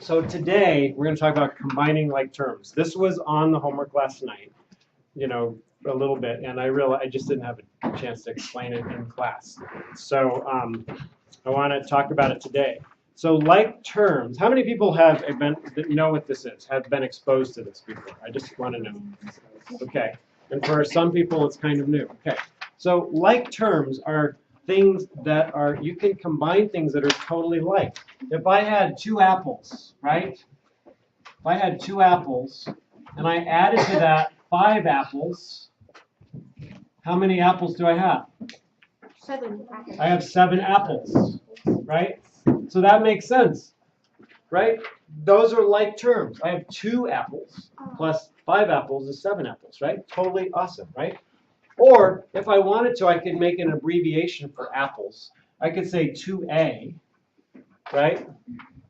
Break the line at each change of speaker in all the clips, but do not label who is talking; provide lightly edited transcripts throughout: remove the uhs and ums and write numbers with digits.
So today we're going to talk about combining like terms. This was on the homework last night, a little bit, and I realized I just didn't have a chance to explain it in class. So I want to talk about it today. So like terms, how many people have been know what this is? Have been exposed to this before? I just want to know. Okay, and for some people it's kind of new. Okay, so like terms are things that are, you can combine things that are totally like. If I had 2 apples, right? If I had 2 apples and I added to that 5 apples, how many apples do I have?
7 apples.
I have 7 apples, right? So that makes sense, right? Those are like terms. I have 2 apples plus 5 apples is 7 apples, right? Totally awesome, right? Or if I wanted to, I could make an abbreviation for apples. I could say 2A, right?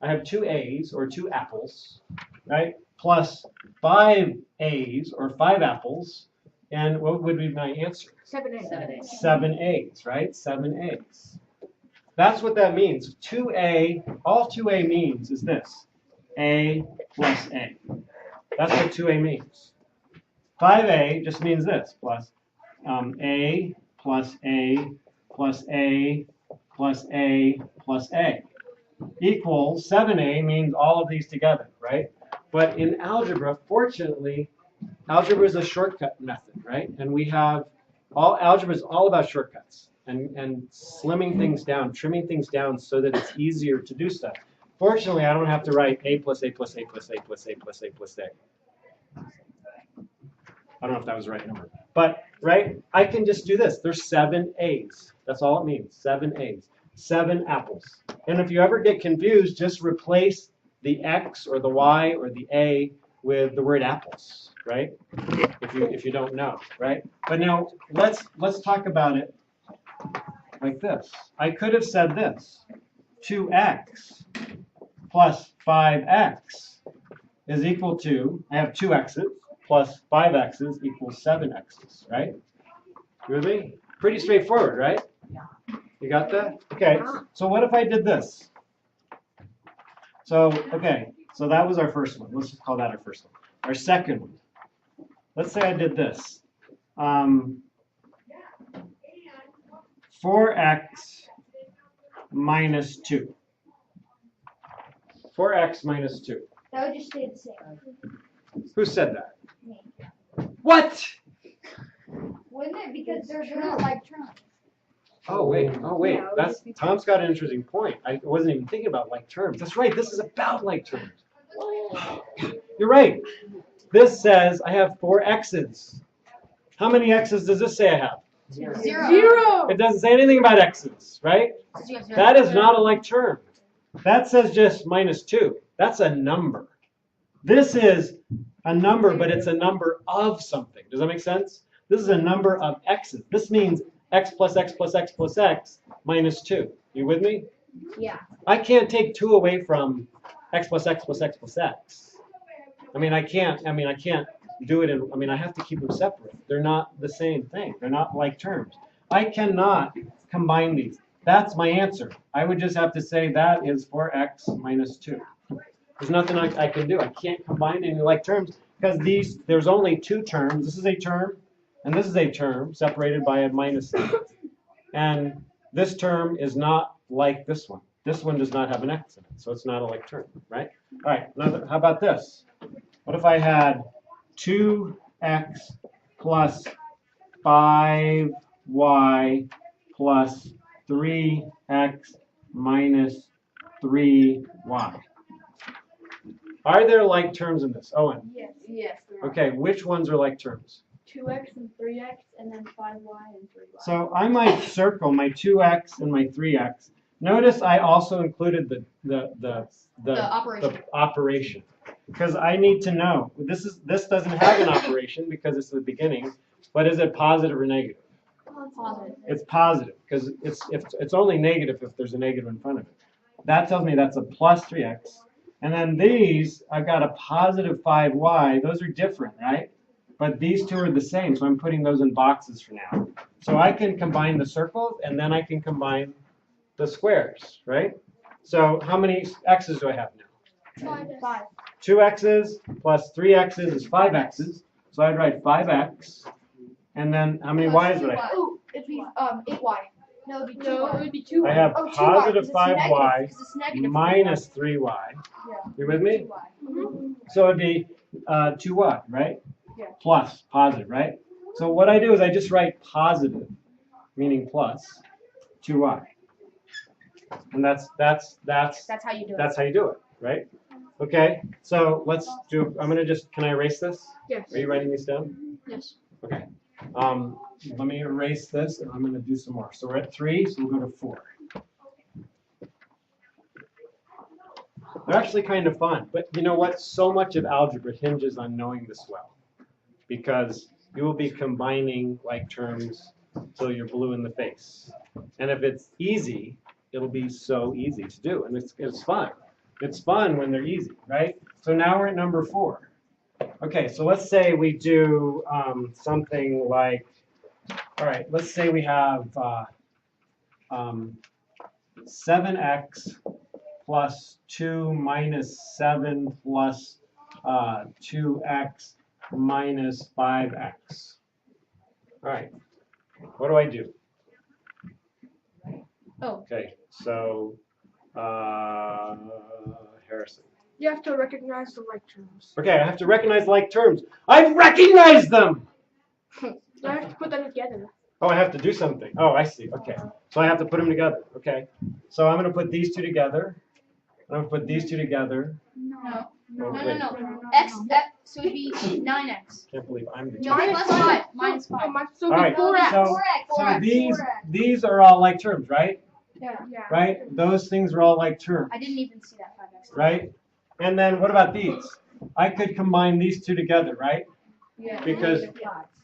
I have 2 A's or 2 apples, right? Plus 5 A's or 5 apples. And what would be my answer?
7 A's.
7 A's, right? 7 A's. That's what that means. 2A, all 2A means is this. A plus A. That's what 2A means. 5A just means this, plus A plus A plus A plus A plus A equals 7A means all of these together, right? But in algebra, fortunately, algebra is a shortcut method, right? And we have, algebra is all about shortcuts and slimming things down, trimming things down so that it's easier to do stuff. Fortunately, I don't have to write A plus A plus A plus A plus A plus A plus A. I don't know if that was the right number. But, right, I can just do this. There's 7 A's. That's all it means, 7 A's. 7 apples. And if you ever get confused, just replace the X or the Y or the A with the word apples, right? If you don't know, right? But now, let's talk about it like this. I could have said this. 2x plus 5x is equal to, I have 2 x's. Plus 5 x's equals 7 x's, right? You with me? Pretty straightforward, right? You got that? Okay, so what if I did this? So, okay, so that was our first one. Let's just call that our first one. Our second one. Let's say I did this. 4x minus 2. 4x minus 2.
That would just stay the same.
Who said that? What?
Wouldn't it? Because they're not like terms.
Oh wait,
Yeah,
that's Tom's got an interesting point. I wasn't even thinking about like terms. That's right, this is about like terms. You're right. This says I have 4 x's. How many x's does this say I have?
0.
It doesn't say anything about x's, right? That is not a like term. That says just minus 2. That's a number. This is a number, but it's a number of something. Does that make sense? This is a number of x's. This means x plus x plus x plus x minus 2. You with me?
Yeah.
I can't take 2 away from x plus x plus x plus x. I can't do it I have to keep them separate. They're not the same thing. They're not like terms. I cannot combine these. That's my answer. I would just have to say that is 4x minus 2. There's nothing I can do. I can't combine any like terms because there's only 2 terms. This is a term and this is a term separated by a minus sign. And this term is not like this one. This one does not have an x in it, so it's not a like term, right? All right, now how about this? What if I had 2x plus 5y plus 3x minus 3y? Are there like terms in this? Owen?
Yes. Yes.
Okay, which ones are like terms?
2x and 3x and then 5y and 3y.
So I might circle my 2x and my 3x. Notice I also included the operation. Because I need to know. This doesn't have an operation because it's the beginning, but is it positive or negative?
Positive.
It's positive because it's only negative if there's a negative in front of it. That tells me that's a plus 3x. And then these, I've got a positive 5y. Those are different, right? But these two are the same, so I'm putting those in boxes for now. So I can combine the circles, and then I can combine the squares, right? So how many x's do I have now?
Five.
2x's plus 3x's is 5x's. So I'd write 5x. And then how many y's would I have?
Ooh, it'd be 8y. No, it'd be 2y.
No, it would be 2.
I have
Oh, 2y,
positive
'cause it's negative,
5y
'cause it's negative.
minus 3y.
Yeah.
You with me?
2y.
So it'd be 2y, right?
Yeah.
Plus, positive, right? So what I do is I just write positive, meaning plus, 2y. And that's
how you do
that's how you do it, right? Okay, so let's do, I'm gonna just, can I erase this?
Yes.
Are you writing these down?
Yes.
Okay. Let me erase this and I'm gonna do some more. So we're at 3, so we'll go to 4. They're actually kind of fun, but you know what? So much of algebra hinges on knowing this well, because you will be combining like terms till you're blue in the face. And if it's easy, it'll be so easy to do, and it's fun. It's fun when they're easy, right? So now we're at number 4. Okay, so let's say we do something like, all right, let's say we have 7x plus 2 minus 7 plus 2x minus 5x. All right, what do I do?
Oh.
Okay, so Harrison.
You have to recognize the like terms.
Okay, I have to recognize like terms. I've recognized them!
You have to put them together.
Oh, I have to do something. Oh, I see. Okay. So I have to put them together. Okay. So I'm going to put these two together. I'm going to put these two together.
No.
Oh,
No.
wait.
X, so it'd be 9x.
Can't believe I'm the
No, plus 5. Minus 5. Oh, so
All right,
4x.
so these are all like terms, right?
Yeah.
Right? Those things are all like terms,
I didn't even see that 5x.
right? And then what about these? I could combine these two together, right?
Yeah.
Because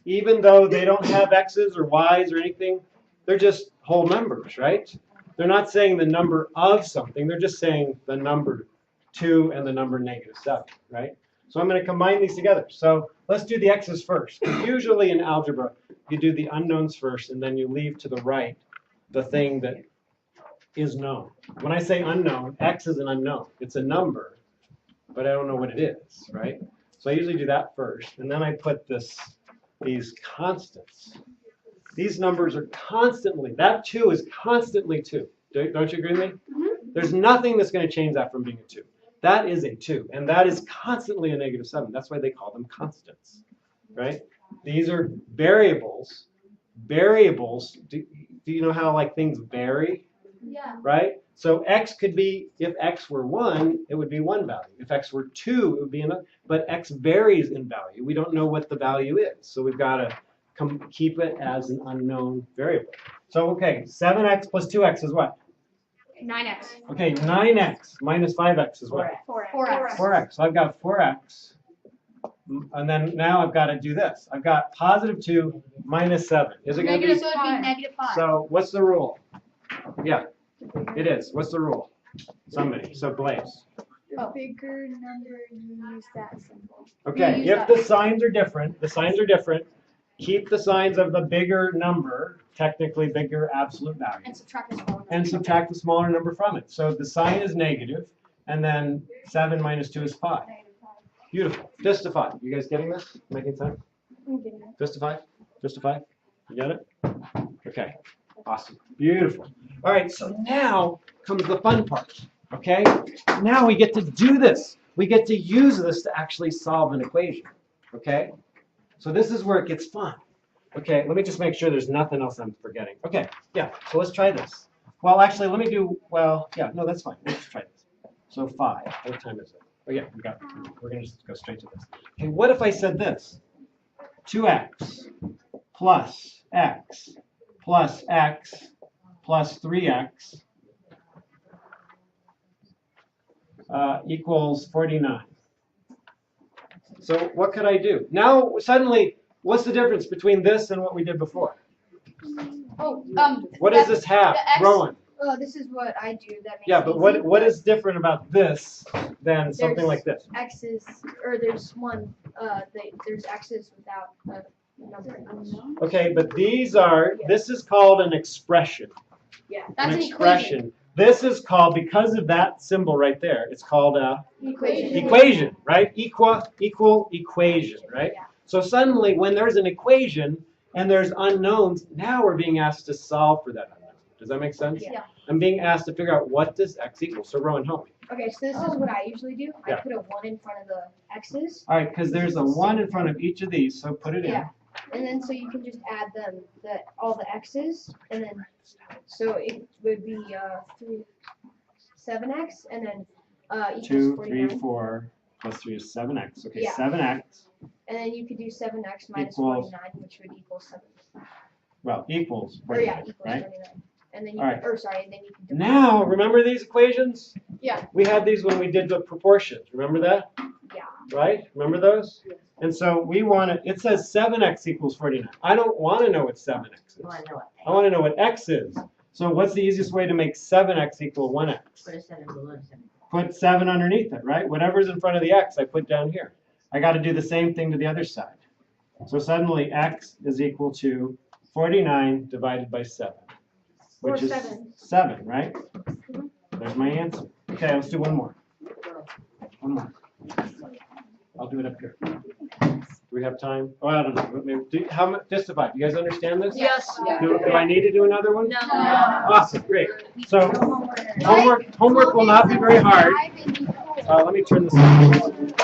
even though they don't have x's or y's or anything, they're just whole numbers, right? They're not saying the number of something, they're just saying the number 2 and the number -7, right? So I'm going to combine these together. So let's do the x's first. Usually in algebra, you do the unknowns first, and then you leave to the right the thing that is known. When I say unknown, x is an unknown. It's a number, but I don't know what it is, right? So I usually do that first, and then I put these constants. These numbers are constantly, that 2 is constantly 2. Don't you agree with me?
Mm-hmm.
There's nothing that's going to change that from being a 2. That is a 2, and that is constantly a -7. That's why they call them constants, right? These are variables. Variables, do you know how like things vary?
Yeah.
Right? So x could be, if x were 1, it would be one value. If x were 2, it would be another. But x varies in value. We don't know what the value is. So we've got to keep it as an unknown variable. So, okay, 7x plus 2x is what?
9x.
Okay, 9x minus 5x is what?
4x.
4x. So I've got 4x. And then now I've got to do this. I've got positive 2 minus 7. Is it going to be?
So it'd be -5.
So what's the rule? Yeah, it is. What's the rule? Somebody. So Blaze.
The bigger number, you use that symbol.
Okay,
use
if
that.
the signs are different, keep the signs of the bigger number, technically bigger absolute value,
And subtract the smaller.
and subtract the smaller number from it. So the sign is negative, and then 7 minus 2 is 5. Beautiful. Just to 5. You guys getting this? Making sense? Just to 5? Just to 5? You get it? Okay. Awesome. Beautiful. All right, so now comes the fun part. Okay? Now we get to do this. We get to use this to actually solve an equation. Okay? So this is where it gets fun. Okay, let me just make sure there's nothing else I'm forgetting. Okay, yeah, so let's try this. Well, actually, let me do, well, yeah, no, that's fine. Let's try this. So 5. What time is it? Oh, yeah, we're going to just go straight to this. Okay, what if I said this? 2x plus x plus x plus 3x equals 49. So what could I do? Now, suddenly, what's the difference between this and what we did before?
Oh,
What does this have?
the x-
Rowan.
Oh, this is what I do. That makes
Yeah,
it
but
easy.
what is different about this than something
There's
like this?
X's, or there's one. There's X's without a number.
Okay, but these are, this is called an expression.
Yeah.
That's
An
an
expression. This is called, because of that symbol right there, it's called a
Equation.
equation, right? Equal equation, right?
Yeah.
So suddenly, when there's an equation and there's unknowns, now we're being asked to solve for that unknown. Does that make sense?
Yeah.
I'm being asked to figure out what does x equal. So Rowan, help me.
Okay, so this is what I usually do. I
Yeah.
put a 1 in front of the x's.
All right, because there's a 1 in front of each of these, so put it in.
Yeah. And then so you can just add them, all the x's, and then so it would be 7x, and then equals
2,
49.
3, 4, plus 3 is 7x. Okay,
Yeah.
7x,
And then you could do 7x minus
Equals-
49, which would equal 7.
well, equals
Or yeah,
49,
equals
right?
49. And then you
All
can, or sorry, and then you can divide.
Now, remember these equations?
Yeah.
We had these when we did the proportions. Remember that?
Yeah.
Right? Remember those? And so we want to, it says 7x equals 49. I don't want to know what 7x is. I want to know what x is. So what's the easiest way to make 7x equal 1x?
Put a 7 below 7.
Put 7 underneath it, right? Whatever's in front of the x, I put down here. I got to do the same thing to the other side. So suddenly x is equal to 49 divided by 7, which
Or
is
7.
7, right? There's my answer. Okay, let's do one more. One more. I'll do it up here. Do we have time? Oh, I don't know. But maybe, how much? Just about. You guys understand this?
Yes.
Do I need to do another one?
No.
Awesome, great. So
Homework
homework will not be very hard. Let me turn this on.